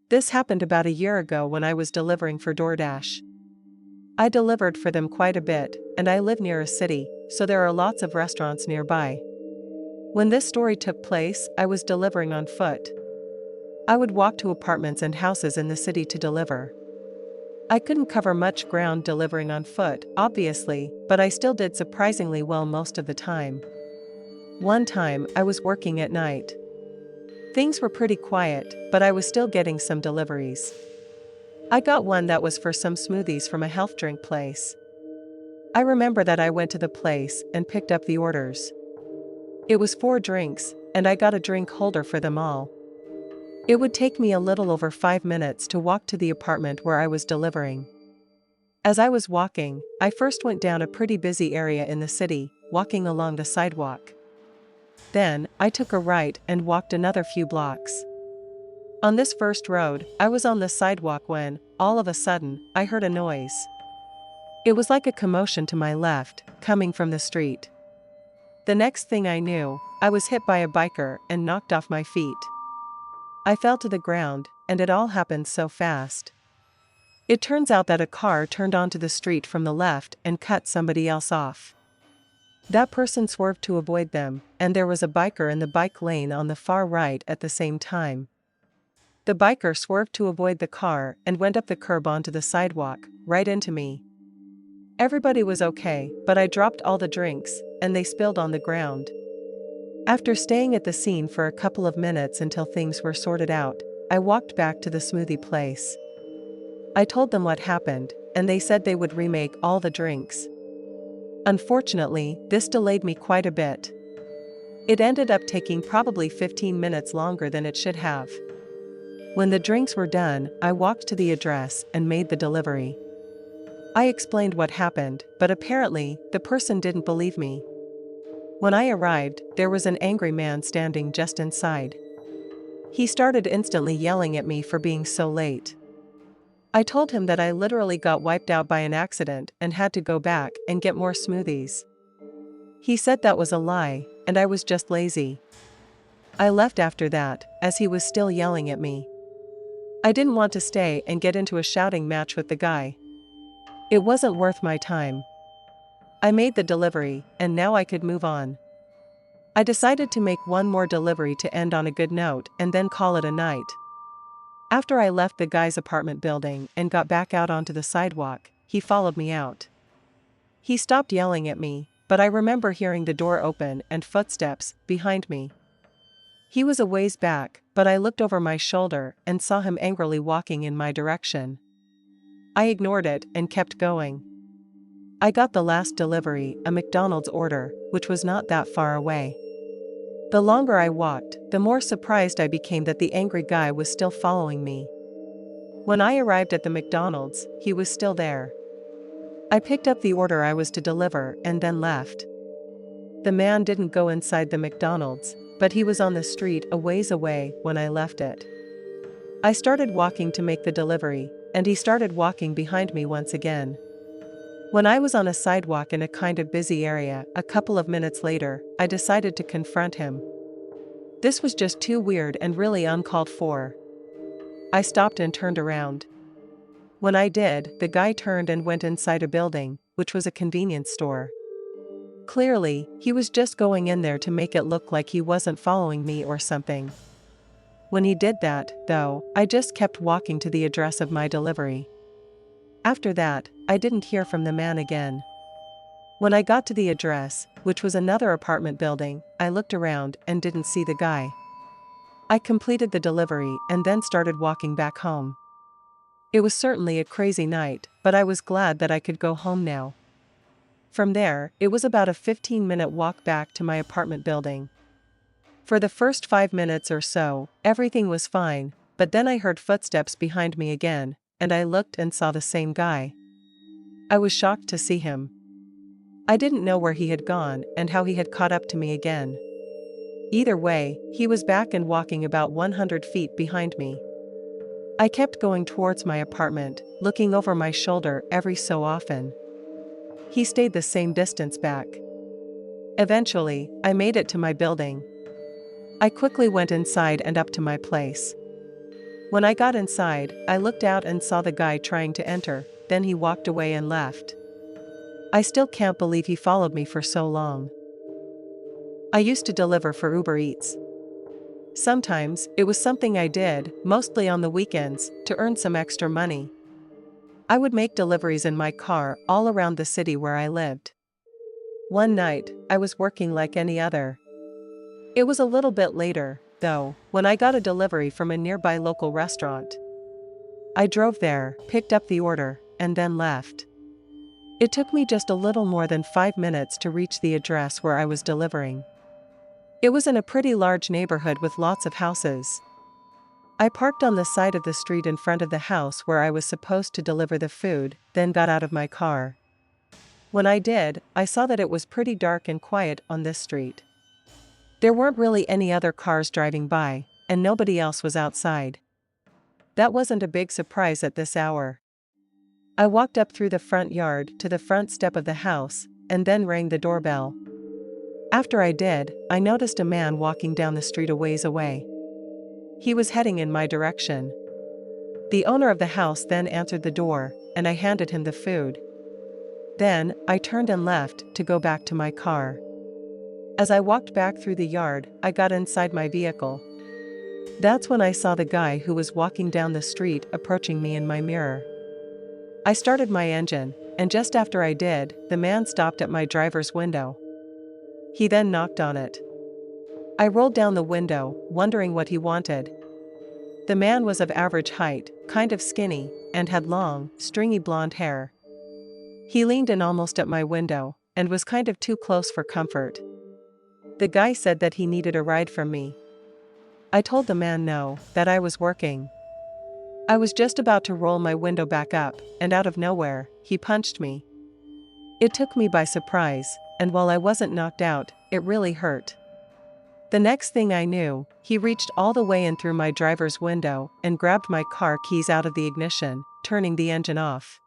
This happened about a year ago when I was delivering for DoorDash. I delivered for them quite a bit, and I live near a city, so there are lots of restaurants nearby. When this story took place, I was delivering on foot. I would walk to apartments and houses in the city to deliver. I couldn't cover much ground delivering on foot, obviously, but I still did surprisingly well most of the time. One time, I was working at night. Things were pretty quiet, but I was still getting some deliveries. I got one that was for some smoothies from a health drink place. I remember that I went to the place and picked up the orders. It was 4 drinks, and I got a drink holder for them all. It would take me a little over 5 minutes to walk to the apartment where I was delivering. As I was walking, I first went down a pretty busy area in the city, walking along the sidewalk. Then, I took a right and walked another few blocks. On this first road, I was on the sidewalk when, all of a sudden, I heard a noise. It was like a commotion to my left, coming from the street. The next thing I knew, I was hit by a biker and knocked off my feet. I fell to the ground, and it all happened so fast. It turns out that a car turned onto the street from the left and cut somebody else off. That person swerved to avoid them, and there was a biker in the bike lane on the far right at the same time. The biker swerved to avoid the car and went up the curb onto the sidewalk, right into me. Everybody was okay, but I dropped all the drinks, and they spilled on the ground. After staying at the scene for a couple of minutes until things were sorted out, I walked back to the smoothie place. I told them what happened, and they said they would remake all the drinks. Unfortunately, this delayed me quite a bit. It ended up taking probably 15 minutes longer than it should have. When the drinks were done, I walked to the address and made the delivery. I explained what happened, but apparently, the person didn't believe me. When I arrived, there was an angry man standing just inside. He started instantly yelling at me for being so late. I told him that I literally got wiped out by an accident and had to go back and get more smoothies. He said that was a lie, and I was just lazy. I left after that, as he was still yelling at me. I didn't want to stay and get into a shouting match with the guy. It wasn't worth my time. I made the delivery, and now I could move on. I decided to make one more delivery to end on a good note and then call it a night. After I left the guy's apartment building and got back out onto the sidewalk, he followed me out. He stopped yelling at me, but I remember hearing the door open and footsteps behind me. He was a ways back, but I looked over my shoulder and saw him angrily walking in my direction. I ignored it and kept going. I got the last delivery, a McDonald's order, which was not that far away. The longer I walked, the more surprised I became that the angry guy was still following me. When I arrived at the McDonald's, he was still there. I picked up the order I was to deliver and then left. The man didn't go inside the McDonald's, but he was on the street a ways away when I left it. I started walking to make the delivery, and he started walking behind me once again. When I was on a sidewalk in a kind of busy area, a couple of minutes later, I decided to confront him. This was just too weird and really uncalled for. I stopped and turned around. When I did, the guy turned and went inside a building, which was a convenience store. Clearly, he was just going in there to make it look like he wasn't following me or something. When he did that, though, I just kept walking to the address of my delivery. After that, I didn't hear from the man again. When I got to the address, which was another apartment building, I looked around and didn't see the guy. I completed the delivery and then started walking back home. It was certainly a crazy night, but I was glad that I could go home now. From there, it was about a 15-minute walk back to my apartment building. For the first 5 minutes or so, everything was fine, but then I heard footsteps behind me again, and I looked and saw the same guy. I was shocked to see him. I didn't know where he had gone and how he had caught up to me again. Either way, he was back and walking about 100 feet behind me. I kept going towards my apartment, looking over my shoulder every so often. He stayed the same distance back. Eventually, I made it to my building. I quickly went inside and up to my place. When I got inside, I looked out and saw the guy trying to enter, then he walked away and left. I still can't believe he followed me for so long. I used to deliver for Uber Eats. Sometimes, it was something I did, mostly on the weekends, to earn some extra money. I would make deliveries in my car all around the city where I lived. One night, I was working like any other. It was a little bit later, though, when I got a delivery from a nearby local restaurant. I drove there, picked up the order, and then left. It took me just a little more than 5 minutes to reach the address where I was delivering. It was in a pretty large neighborhood with lots of houses. I parked on the side of the street in front of the house where I was supposed to deliver the food, then got out of my car. When I did, I saw that it was pretty dark and quiet on this street. There weren't really any other cars driving by, and nobody else was outside. That wasn't a big surprise at this hour. I walked up through the front yard to the front step of the house, and then rang the doorbell. After I did, I noticed a man walking down the street a ways away. He was heading in my direction. The owner of the house then answered the door, and I handed him the food. Then, I turned and left to go back to my car. As I walked back through the yard, I got inside my vehicle. That's when I saw the guy who was walking down the street approaching me in my mirror. I started my engine, and just after I did, the man stopped at my driver's window. He then knocked on it. I rolled down the window, wondering what he wanted. The man was of average height, kind of skinny, and had long, stringy blonde hair. He leaned in almost at my window, and was kind of too close for comfort. The guy said that he needed a ride from me. I told the man no, that I was working. I was just about to roll my window back up, and out of nowhere, he punched me. It took me by surprise, and while I wasn't knocked out, it really hurt. The next thing I knew, he reached all the way in through my driver's window and grabbed my car keys out of the ignition, turning the engine off.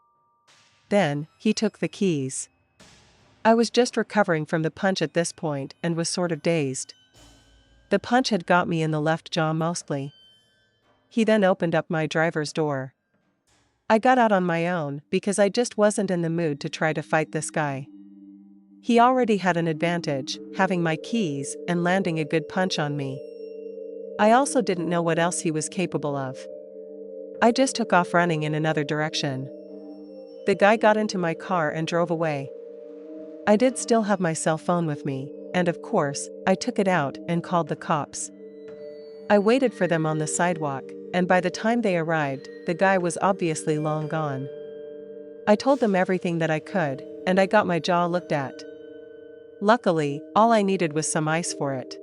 Then, he took the keys. I was just recovering from the punch at this point and was sort of dazed. The punch had got me in the left jaw mostly. He then opened up my driver's door. I got out on my own because I just wasn't in the mood to try to fight this guy. He already had an advantage, having my keys and landing a good punch on me. I also didn't know what else he was capable of. I just took off running in another direction. The guy got into my car and drove away. I did still have my cell phone with me, and of course, I took it out and called the cops. I waited for them on the sidewalk, and by the time they arrived, the guy was obviously long gone. I told them everything that I could, and I got my jaw looked at. Luckily, all I needed was some ice for it.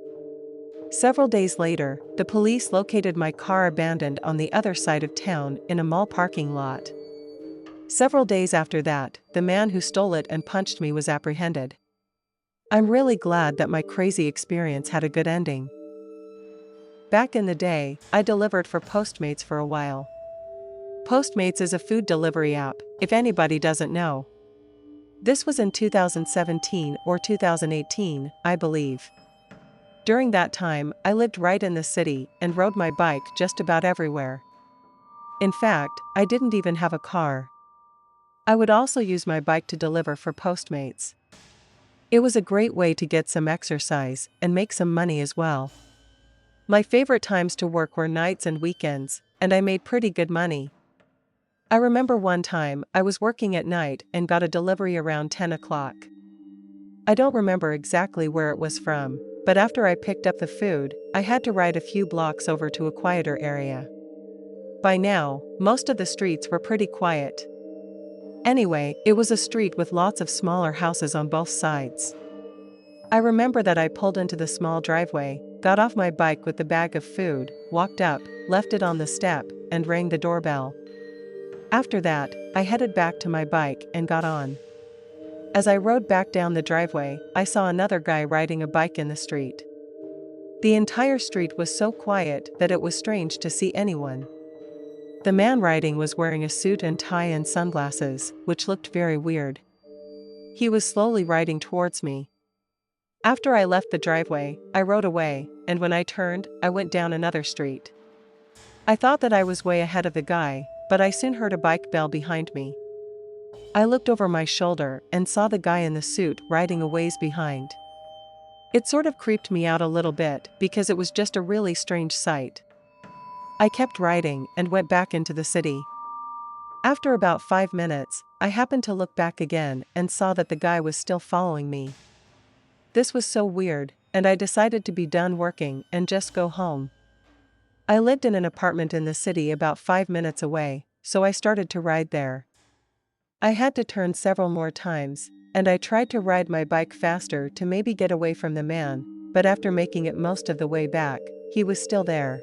Several days later, the police located my car abandoned on the other side of town in a mall parking lot. Several days after that, the man who stole it and punched me was apprehended. I'm really glad that my crazy experience had a good ending. Back in the day, I delivered for Postmates for a while. Postmates is a food delivery app, if anybody doesn't know. This was in 2017 or 2018, I believe. During that time, I lived right in the city and rode my bike just about everywhere. In fact, I didn't even have a car. I would also use my bike to deliver for Postmates. It was a great way to get some exercise and make some money as well. My favorite times to work were nights and weekends, and I made pretty good money. I remember one time I was working at night and got a delivery around 10 o'clock. I don't remember exactly where it was from, but after I picked up the food, I had to ride a few blocks over to a quieter area. By now, most of the streets were pretty quiet. Anyway, it was a street with lots of smaller houses on both sides. I remember that I pulled into the small driveway, got off my bike with the bag of food, walked up, left it on the step, and rang the doorbell. After that, I headed back to my bike and got on. As I rode back down the driveway, I saw another guy riding a bike in the street. The entire street was so quiet that it was strange to see anyone. The man riding was wearing a suit and tie and sunglasses, which looked very weird. He was slowly riding towards me. After I left the driveway, I rode away, and when I turned, I went down another street. I thought that I was way ahead of the guy, but I soon heard a bike bell behind me. I looked over my shoulder and saw the guy in the suit riding a ways behind. It sort of creeped me out a little bit because it was just a really strange sight. I kept riding and went back into the city. After about 5 minutes, I happened to look back again and saw that the guy was still following me. This was so weird, and I decided to be done working and just go home. I lived in an apartment in the city about 5 minutes away, so I started to ride there. I had to turn several more times, and I tried to ride my bike faster to maybe get away from the man, but after making it most of the way back, he was still there.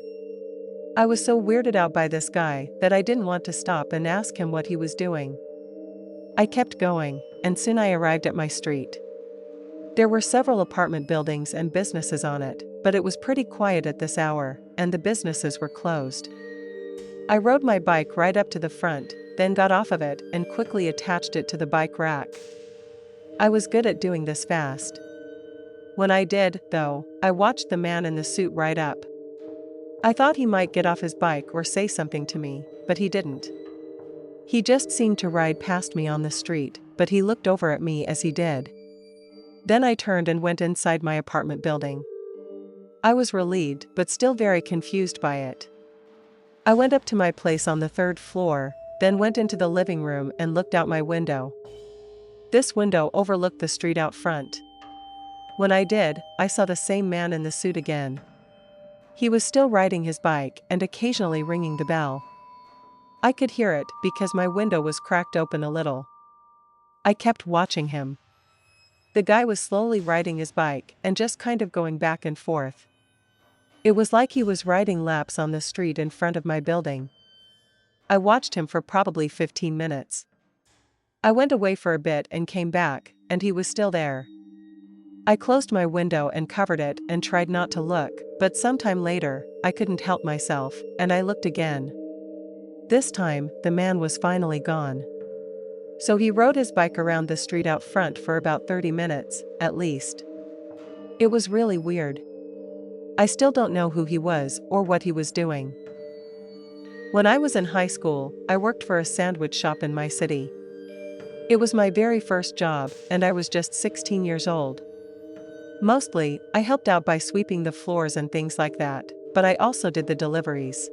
I was so weirded out by this guy that I didn't want to stop and ask him what he was doing. I kept going, and soon I arrived at my street. There were several apartment buildings and businesses on it, but it was pretty quiet at this hour, and the businesses were closed. I rode my bike right up to the front, then got off of it and quickly attached it to the bike rack. I was good at doing this fast. When I did, though, I watched the man in the suit ride up. I thought he might get off his bike or say something to me, but he didn't. He just seemed to ride past me on the street, but he looked over at me as he did. Then I turned and went inside my apartment building. I was relieved, but still very confused by it. I went up to my place on the 3rd floor, then went into the living room and looked out my window. This window overlooked the street out front. When I did, I saw the same man in the suit again. He was still riding his bike and occasionally ringing the bell. I could hear it because my window was cracked open a little. I kept watching him. The guy was slowly riding his bike and just kind of going back and forth. It was like he was riding laps on the street in front of my building. I watched him for probably 15 minutes. I went away for a bit and came back, and he was still there. I closed my window and covered it and tried not to look, but sometime later, I couldn't help myself, and I looked again. This time, the man was finally gone. So he rode his bike around the street out front for about 30 minutes, at least. It was really weird. I still don't know who he was or what he was doing. When I was in high school, I worked for a sandwich shop in my city. It was my very first job, and I was just 16 years old. Mostly, I helped out by sweeping the floors and things like that, but I also did the deliveries.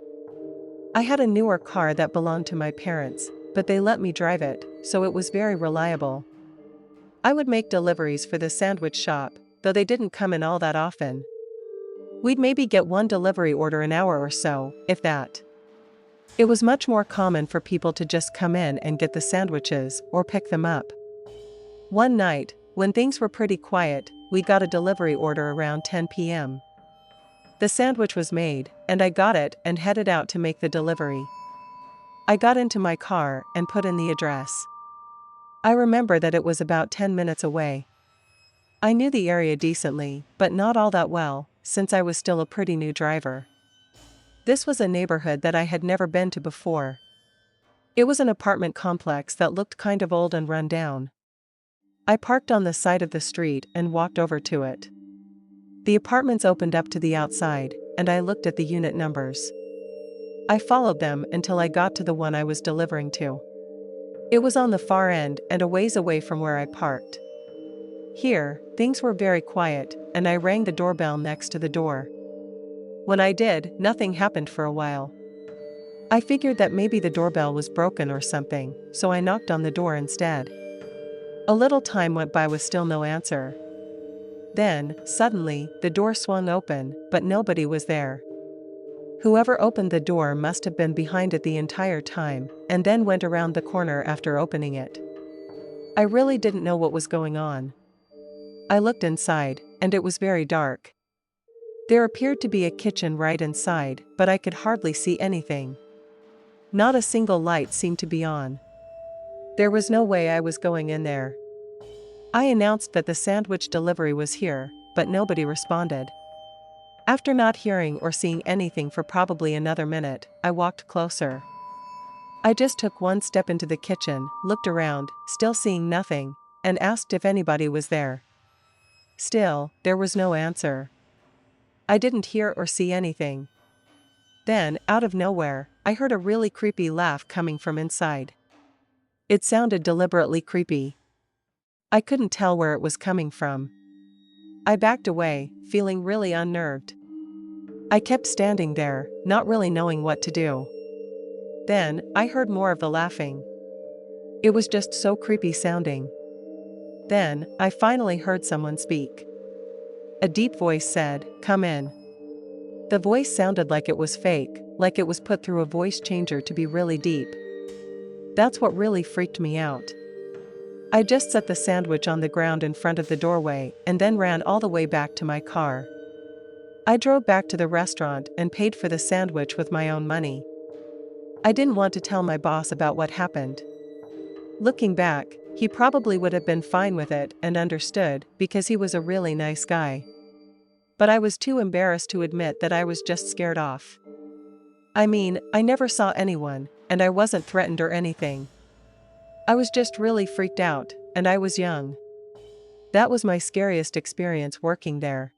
I had a newer car that belonged to my parents, but they let me drive it, so it was very reliable. I would make deliveries for the sandwich shop, though they didn't come in all that often. We'd maybe get one delivery order an hour or so, if that. It was much more common for people to just come in and get the sandwiches or pick them up. One night, when things were pretty quiet, we got a delivery order around 10 p.m. The sandwich was made, and I got it and headed out to make the delivery. I got into my car and put in the address. I remember that it was about 10 minutes away. I knew the area decently, but not all that well, since I was still a pretty new driver. This was a neighborhood that I had never been to before. It was an apartment complex that looked kind of old and run down. I parked on the side of the street and walked over to it. The apartments opened up to the outside, and I looked at the unit numbers. I followed them until I got to the one I was delivering to. It was on the far end and a ways away from where I parked. Here, things were very quiet, and I rang the doorbell next to the door. When I did, nothing happened for a while. I figured that maybe the doorbell was broken or something, so I knocked on the door instead. A little time went by with still no answer. Then, suddenly, the door swung open, but nobody was there. Whoever opened the door must have been behind it the entire time, and then went around the corner after opening it. I really didn't know what was going on. I looked inside, and it was very dark. There appeared to be a kitchen right inside, but I could hardly see anything. Not a single light seemed to be on. There was no way I was going in there. I announced that the sandwich delivery was here, but nobody responded. After not hearing or seeing anything for probably another minute, I walked closer. I just took one step into the kitchen, looked around, still seeing nothing, and asked if anybody was there. Still, there was no answer. I didn't hear or see anything. Then, out of nowhere, I heard a really creepy laugh coming from inside. It sounded deliberately creepy. I couldn't tell where it was coming from. I backed away, feeling really unnerved. I kept standing there, not really knowing what to do. Then, I heard more of the laughing. It was just so creepy sounding. Then, I finally heard someone speak. A deep voice said, "Come in." The voice sounded like it was fake, like it was put through a voice changer to be really deep. That's what really freaked me out. I just set the sandwich on the ground in front of the doorway and then ran all the way back to my car. I drove back to the restaurant and paid for the sandwich with my own money. I didn't want to tell my boss about what happened. Looking back, he probably would have been fine with it and understood because he was a really nice guy. But I was too embarrassed to admit that I was just scared off. I mean, I never saw anyone, and I wasn't threatened or anything. I was just really freaked out, and I was young. That was my scariest experience working there.